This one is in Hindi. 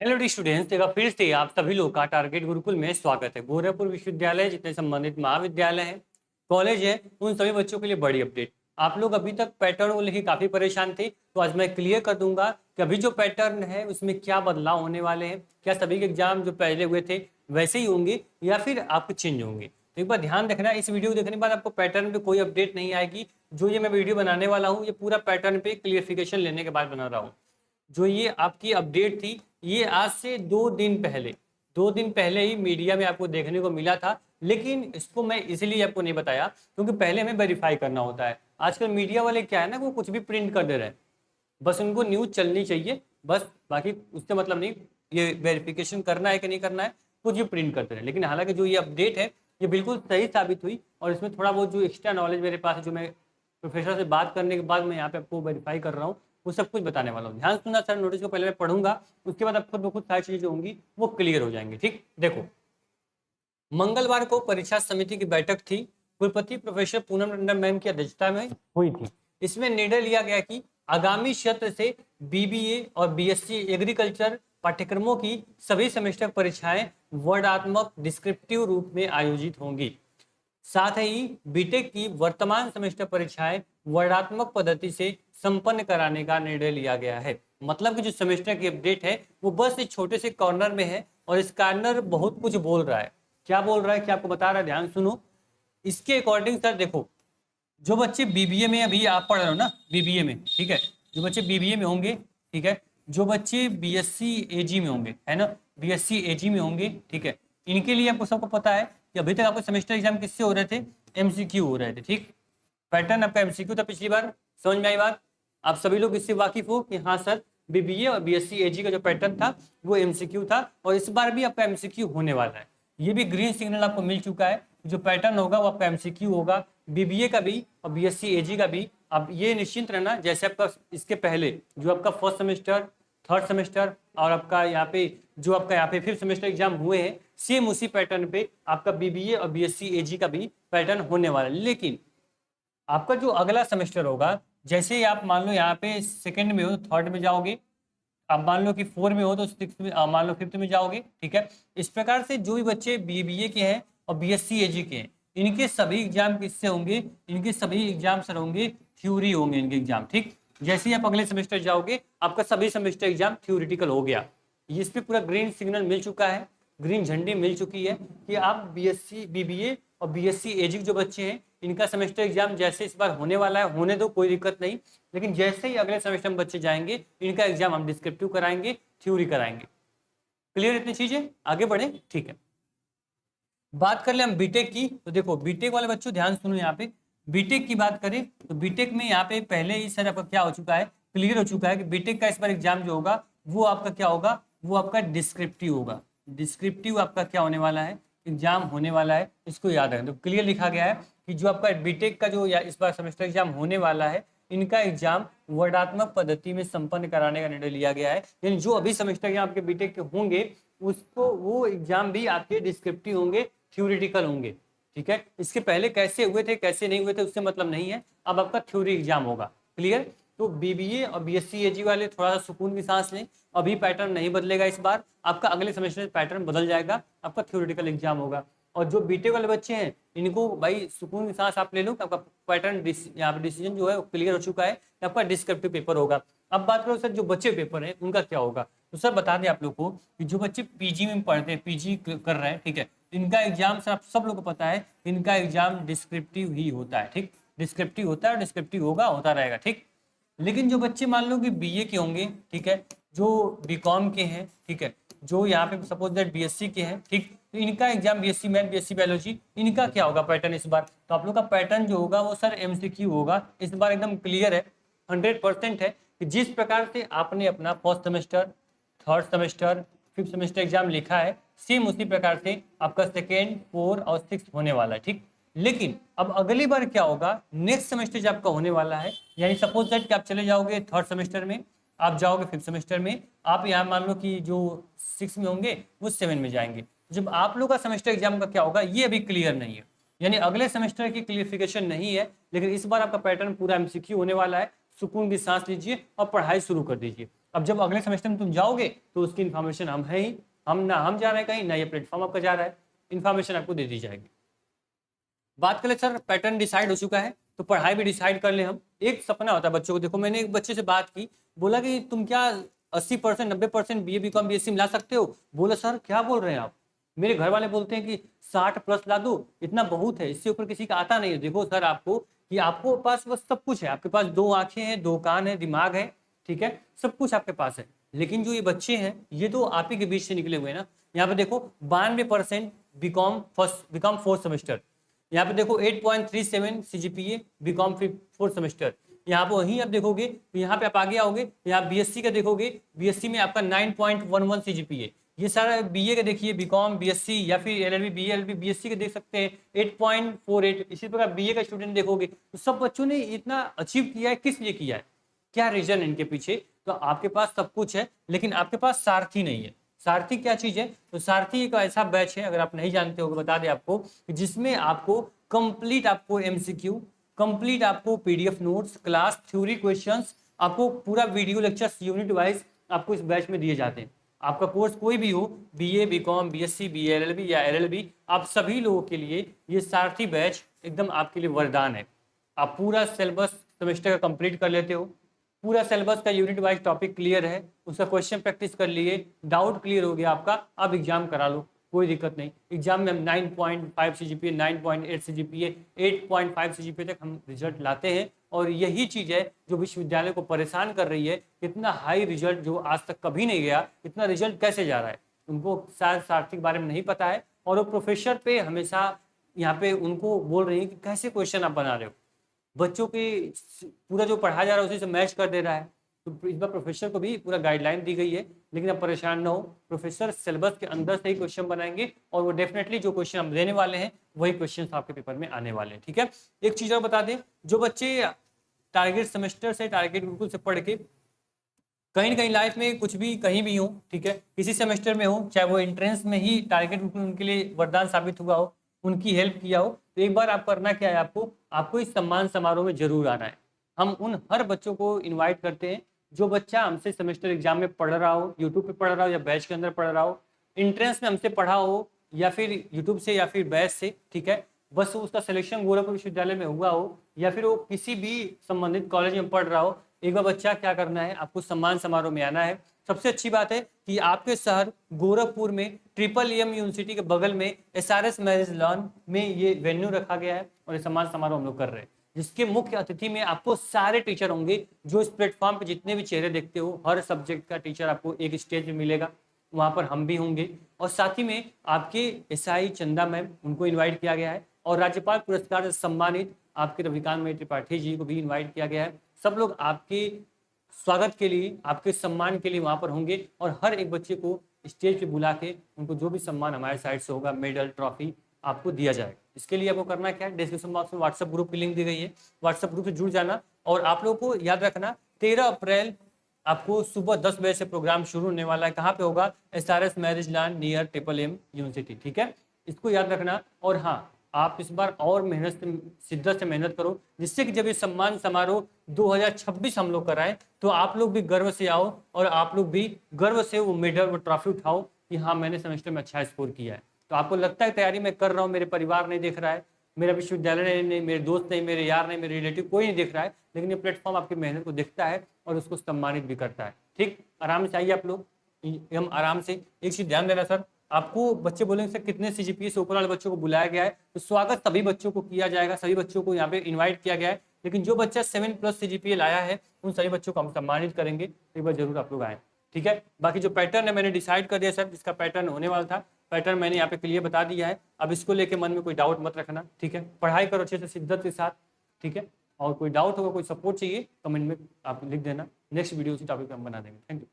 हेलो डी स्टूडेंट्स, एक बार फिर से आप सभी लोग का टारगेट गुरुकुल में स्वागत है। गोरखपुर विश्वविद्यालय जितने संबंधित महाविद्यालय हैं, कॉलेज है, उन सभी बच्चों के लिए बड़ी अपडेट। आप लोग अभी तक पैटर्न को लेकर काफी परेशान थे, तो आज मैं क्लियर कर दूंगा कि अभी जो पैटर्न है उसमें क्या बदलाव होने वाले हैं। क्या सभी के एग्जाम जो पहले हुए थे वैसे ही होंगे या फिर आपके चेंज होंगे। तो एक बार ध्यान रखना, इस वीडियो को देखने के बाद आपको पैटर्न पे कोई अपडेट नहीं आएगी। जो ये मैं वीडियो बनाने वाला हूँ, ये पूरा पैटर्न पे क्लियरिफिकेशन लेने के बाद बना रहा हूँ। जो ये आपकी अपडेट थी, ये आज से 2 दिन पहले ही मीडिया में आपको देखने को मिला था, लेकिन इसको मैं इसलिए आपको नहीं बताया क्योंकि पहले हमें वेरीफाई करना होता है। आजकल मीडिया वाले क्या है ना, वो कुछ भी प्रिंट कर दे रहे हैं, बस उनको न्यूज चलनी चाहिए, बस बाकी उससे मतलब नहीं ये वेरिफिकेशन करना है कि नहीं करना है, कुछ भी प्रिंट करते रहे। लेकिन हालांकि जो ये अपडेट है ये बिल्कुल सही साबित हुई, और इसमें थोड़ा बहुत जो एक्स्ट्रा नॉलेज मेरे पास है, जो मैं प्रोफेसर से बात करने के बाद मैं यहाँ पे आपको वेरीफाई कर रहा हूँ, वो सब कुछ बताने वाला हूँ। ध्यान सुनना सर, नोटिस को पहले मैं पढ़ूंगा, उसके बाद आप खुद ब खुद सारी चीजें जो होंगी वो क्लियर हो जाएंगी। ठीक, देखो, मंगलवार को परीक्षा समिति की बैठक थी, कुलपति प्रोफेसर पूनम नंदन मैम की अध्यक्षता में हुई थी। इसमें निर्णय लिया गया कि आगामी सत्र से बीबीए और बीएससी एग्रीकल्चर पाठ्यक्रमों की सभी सेमेस्टर परीक्षाएं वर्णात्मक डिस्क्रिप्टिव रूप में आयोजित होंगी। साथ ही बीटेक की वर्तमान सेमेस्टर परीक्षाएं वर्णात्मक पद्धति से संपन्न कराने का निर्णय लिया गया है। मतलब कि जो सेमेस्टर की अपडेट है वो बस इस छोटे से कॉर्नर में है, और इस कॉर्नर बहुत कुछ बोल रहा है। क्या बोल रहा है, क्या आपको बता रहा है, ध्यान सुनो। इसके अकॉर्डिंग सर देखो, जो बच्चे बीबीए में अभी आप पढ़ रहे हो ना, बीबीए में, ठीक है, जो बच्चे बीबीए में होंगे, ठीक है, जो बच्चे बीएससी एजी में होंगे, है ना, बीएससी एजी में होंगे, ठीक है, इनके लिए आपको सबको पता है कि अभी तक आपको सेमेस्टर एग्जाम किससे हो रहे थे, एमसीक्यू हो रहे थे। ठीक, पैटर्न आपका एमसीक्यू था पिछली बार, समझ में आई बात। आप सभी लोग इससे वाकिफ हो कि हाँ सर, बीबीए और बीएससी एजी का जो पैटर्न था वो एमसीक्यू था, और इस बार भी आपका एमसीक्यू होने वाला है। ये भी ग्रीन सिग्नल आपको मिल चुका है, जो पैटर्न होगा वो आपका एमसीक्यू होगा, बीबीए का भी और बीएससी एजी का भी। अब ये निश्चिंत रहना, जैसे आपका इसके पहले जो आपका फर्स्ट सेमेस्टर, थर्ड सेमेस्टर और आपका यहाँ पे जो आपका यहाँ पे फिफ्थ सेमेस्टर एग्जाम हुए हैं, सेम उसी पैटर्न पे आपका बीबीए और बीएससी एजी का भी पैटर्न होने वाला है। लेकिन आपका जो अगला सेमेस्टर होगा, जैसे ही आप मान लो यहाँ पे सेकंड में हो तो थर्ड में जाओगे, आप मान लो कि 4 में हो तो सिक्स में, मान लो 5th में जाओगे, ठीक है। इस प्रकार से जो भी बच्चे बीबीए के हैं और बीएससी एजी के हैं, इनके सभी एग्जाम किससे होंगे, इनके सभी एग्जाम सर होंगे थ्योरी होंगे इनके एग्जाम। ठीक, जैसे ही आप अगले सेमेस्टर जाओगे आपका सभी सेमेस्टर एग्जाम थ्योरिटिकल हो गया। इस पे पूरा ग्रीन सिग्नल मिल चुका है, ग्रीन झंडी मिल चुकी है कि आप बीएससी बीबीए और बीएससी एजी के जो बच्चे हैं इनका सेमेस्टर एग्जाम जैसे इस बार होने वाला है, होने दो, कोई दिक्कत नहीं। लेकिन जैसे ही अगले सेमेस्टर में बच्चे जाएंगे, इनका एग्जाम हम डिस्क्रिप्टिव कराएंगे, थ्योरी कराएंगे। क्लियर इतनी चीजें, आगे बढ़े, ठीक है। बात कर ले हम बीटेक की, तो देखो बीटेक वाले बच्चों ध्यान सुनो, यहाँ पे बीटेक की बात करें तो बीटेक में यहाँ पे पहले ही सर आपका क्या हो चुका है, क्लियर हो चुका है कि बीटेक का इस बार एग्जाम जो होगा वो आपका क्या होगा, वो आपका डिस्क्रिप्टिव होगा। डिस्क्रिप्टिव आपका क्या होने वाला है, एग्जाम होने वाला है, इसको याद रखें। तो क्लियर लिखा गया है कि जो आपका बीटेक का जो इस बार सेमेस्टर एग्जाम होने वाला है, इनका एग्जाम वर्णात्मक पद्धति में संपन्न कराने का निर्णय लिया गया है। यानी जो अभी सेमेस्टर एग्जाम आपके बीटेक के होंगे, उसको वो एग्जाम भी आपके डिस्क्रिप्टिव होंगे, थ्योरिटिकल होंगे। ठीक है, इसके पहले कैसे हुए थे कैसे नहीं हुए थे उससे मतलब नहीं है, अब आपका थ्योरी एग्जाम होगा। क्लियर, तो बीबीए और बीएससी एजी वाले थोड़ा सा सुकून की सांस लें, अभी पैटर्न नहीं बदलेगा इस बार, आपका अगले सेमेस्टर में पैटर्न बदल जाएगा, आपका थ्योरेटिकल एग्जाम होगा। और जो बीटेक वाले बच्चे हैं इनको भाई सुकून की सांस आप ले लो, आपका पैटर्न यहाँ पे डिसीजन जो है वो क्लियर हो चुका है, आपका डिस्क्रिप्टिव पेपर होगा। अब बात करो सर जो बच्चे पेपर है उनका क्या होगा, तो सर बता दें आप लोग को कि जो बच्चे पीजी में पढ़ते हैं, पीजी कर रहे हैं, ठीक है, इनका एग्जाम सर आप सब लोग को पता है, इनका एग्जाम डिस्क्रिप्टिव ही होता है। ठीक, डिस्क्रिप्टिव होता है और डिस्क्रिप्टिव होगा, होता रहेगा। ठीक, लेकिन जो बच्चे मान लो कि बीए के होंगे, ठीक है, जो बीकॉम के हैं, ठीक है, जो यहाँ पे सपोज दैट बीएससी के हैं, ठीक, तो इनका exam BSc math, BSc biology, इनका क्या होगा पैटर्न इस बार, तो आप लोग का पैटर्न जो होगा वो सर एमसीक्यू होगा। इस बार एकदम क्लियर है, 100% है कि जिस प्रकार से आपने अपना first semester, third semester, fifth semester exam लिखा है, सेम उसी प्रकार से आपका सेकेंड, फोर्थ और सिक्स होने वाला है। ठीक, लेकिन अब अगली बार क्या होगा, नेक्स्ट सेमेस्टर जब आपका होने वाला है, यानी सपोज दैट कि आप चले जाओगे थर्ड सेमेस्टर में, आप जाओगे फिफ्थ सेमेस्टर में, आप यहाँ मान लो कि जो 6 में होंगे वो 7 में जाएंगे। जब आप लोग का सेमेस्टर एग्जाम का क्या होगा ये अभी क्लियर नहीं है, यानी अगले सेमेस्टर की क्लियरिफिकेशन नहीं है, लेकिन इस बार आपका पैटर्न पूरा एमसीक्यू होने वाला है। सुकून की सांस लीजिए और पढ़ाई शुरू कर दीजिए। अब जब अगले सेमेस्टर में तुम जाओगे तो उसकी इन्फॉर्मेशन हम है ही, हम जा रहे हैं कहीं ना ये प्लेटफॉर्म आपका जा रहा है, इन्फॉर्मेशन आपको दे दी जाएगी। बात करें सर, पैटर्न डिसाइड हो चुका है तो पढ़ाई भी डिसाइड कर ले हम। एक सपना होता है बच्चों को, देखो मैंने एक बच्चे से बात की, बोला कि तुम क्या 80% 90% BA BCom BSc में ला सकते हो? बोला सर क्या बोल रहे हैं आप, मेरे घर वाले बोलते हैं कि 60 प्लस ला दो, इतना बहुत है, इससे ऊपर किसी का आता नहीं है। देखो सर आपको कि आपको पास बस सब कुछ है, आपके पास 2 आंखें हैं, 2 कान है, दिमाग है, ठीक है, सब कुछ आपके पास है। लेकिन जो ये बच्चे हैं ये तो आप ही के बीच से निकले हुए हैं ना। यहाँ पे देखो 92% बीकॉम फोर्थ सेमेस्टर, यहाँ पे देखो 8.37 CGPA बीकॉम फोर्थ सेमेस्टर। यहाँ पे वहीं आप देखोगे तो यहाँ पे आप आगे आओगे, यहाँ BSc का देखोगे, BSc में आपका 9.11 CGPA। ये सारा BA का देखिए, बीकॉम BSc या फिर LLB BA LLB BSc का देख सकते हैं 8.48। इसी प्रकार BA का स्टूडेंट देखोगे तो सब बच्चों ने इतना अचीव किया है, किस लिए किया है, क्या रीजन है इनके पीछे? तो आपके पास सब कुछ है लेकिन आपके पास सारथी नहीं है। सारथी क्या चीज है? तो सारथी एक ऐसा बैच है, अगर आप नहीं जानते हो बता दें आपको, जिसमें आपको कंप्लीट आपको MCQ, कंप्लीट आपको PDF notes, class theory questions, आपको पूरा वीडियो लेक्चर्स यूनिट वाइज आपको इस बैच में दिए जाते हैं। आपका कोर्स कोई भी हो, BA BCom BSc BA LLB या LLB, आप सभी लोगों के लिए ये सारथी बैच एकदम आपके लिए वरदान है। आप पूरा सिलेबस सेमेस्टर का कंप्लीट कर लेते हो, पूरा सिलेबस का यूनिट वाइज टॉपिक क्लियर है, उसका क्वेश्चन प्रैक्टिस कर लिए, डाउट क्लियर हो गया आपका, अब एग्जाम करा लो, कोई दिक्कत नहीं। एग्जाम में हम 9.5 CGPA, 9.8 CGPA, 8.5 CGPA तक हम रिजल्ट लाते हैं। और यही चीज़ है जो विश्वविद्यालय को परेशान कर रही है, इतना हाई रिजल्ट जो आज तक कभी नहीं गया, इतना रिजल्ट कैसे जा रहा है, उनको शायद सारथी के बारे में नहीं पता है। और वो प्रोफेसर पे हमेशा यहाँ पे उनको बोल रही है कि कैसे क्वेश्चन आप बना रहे हो, बच्चों के पूरा जो पढ़ाया जा रहा है उसी से मैच कर दे रहा है। तो इस बार प्रोफेसर को भी पूरा गाइडलाइन दी गई है, लेकिन आप परेशान ना हो, प्रोफेसर सिलेबस के अंदर से ही क्वेश्चन बनाएंगे और वो डेफिनेटली जो क्वेश्चन हम देने वाले हैं वही क्वेश्चन आपके पेपर में आने वाले हैं, ठीक है। एक चीज और बता दें, जो बच्चे टारगेट सेमेस्टर से, टारगेट गुरुकुल से पढ़ के कहीं ना कहीं लाइफ में कुछ भी कहीं भी हो, ठीक है, किसी सेमेस्टर में हो, चाहे वो एंट्रेंस में ही टारगेट गुरुकुल उनके लिए वरदान साबित हुआ हो, उनकी हेल्प किया हो, तो एक बार आप करना क्या है, आपको इस सम्मान समारोह में जरूर आना है। हम उन हर बच्चों को इनवाइट करते हैं जो बच्चा हमसे सेमेस्टर एग्जाम में पढ़ रहा हो, यूट्यूब पे पढ़ रहा हो या बैच के अंदर पढ़ रहा हो, एंट्रेंस में हमसे पढ़ा हो या फिर यूट्यूब से या फिर बैच से, ठीक है, बस उसका सिलेक्शन गोरखपुर विश्वविद्यालय में हुआ हो या फिर वो किसी भी संबंधित कॉलेज में पढ़ रहा हो, एक बार बच्चा क्या करना है, आपको सम्मान समारोह में आना है। सबसे अच्छी बात है कि आपके शहर गोरखपुर में EEM यूनिवर्सिटी के बगल में SRS मैरिज लॉन में ये वेन्यू रखा गया है और ये सम्मान समारोह हम लोग कर रहे हैं, जिसके मुख्य अतिथि में आपको सारे टीचर होंगे। जो इस प्लेटफॉर्म पे जितने भी चेहरे देखते हो, हर सब्जेक्ट का टीचर आपको एक स्टेज में मिलेगा, वहाँ पर हम भी होंगे और साथ ही में आपके SI चंदा मैम, उनको इन्वाइट किया गया है और राज्यपाल पुरस्कार से सम्मानित आपके रविकांत मई त्रिपाठी जी को भी इन्वाइट किया गया है। सब लोग आपके स्वागत के लिए, आपके सम्मान के लिए वहाँ पर होंगे और हर एक बच्चे को स्टेज पे बुला के उनको जो भी सम्मान हमारे साइड से होगा, मेडल, ट्रॉफी आपको दिया जाएगा। इसके लिए आपको करना क्या है, डिस्क्रिप्शन बॉक्स में व्हाट्सएप ग्रुप की लिंक दी गई है, व्हाट्सएप ग्रुप से जुड़ जाना। और आप लोगों को याद रखना 13 अप्रैल आपको सुबह 10 बजे से प्रोग्राम शुरू होने वाला है। कहाँ पे होगा? SRS marriage lawn near EEM university, ठीक है, इसको याद रखना। और हाँ, आप इस बार और मेहनत से, शिद्दत से मेहनत करो, जिससे कि जब ये सम्मान समारोह 2026 हम लोग कराएं तो आप लोग भी गर्व से आओ और आप लोग भी गर्व से वो मेडल, वो ट्रॉफी उठाओ कि हाँ मैंने सेमेस्टर में अच्छा स्कोर किया है। तो आपको लगता है तैयारी मैं कर रहा हूँ, मेरे परिवार नहीं देख रहा है, मेरा विश्वविद्यालय नहीं, मेरे दोस्त नहीं, मेरे यार नहीं, मेरे रिलेटिव कोई नहीं देख रहा है, लेकिन ये प्लेटफॉर्म आपकी मेहनत को देखता है और उसको सम्मानित भी करता है। ठीक, आराम से आइए आप लोग, हम आराम से। एक चीज ध्यान देना सर, आपको बच्चे बोलेंगे सर कितने CGPA से ऊपर वाले बच्चों को बुलाया गया है, तो स्वागत सभी बच्चों को किया जाएगा, सभी बच्चों को यहाँ पे इन्वाइट किया गया है, लेकिन जो बच्चा 7+ CGPA लाया है उन सभी बच्चों को हम सम्मानित करेंगे। एक बार जरूर आप लोग आए, ठीक है। बाकी जो पैटर्न है मैंने डिसाइड कर दिया सर, जिसका पैटर्न होने वाला था, पैटर्न मैंने यहाँ पे क्लियर बता दिया है। अब इसको लेके मन में कोई डाउट मत रखना, ठीक है, पढ़ाई करो अच्छे से शिद्दत के साथ, ठीक है। और कोई डाउट होगा, कोई सपोर्ट चाहिए, कमेंट में आप लिख देना, नेक्स्ट वीडियो उसी टॉपिक पे हम बना देंगे। Thank you.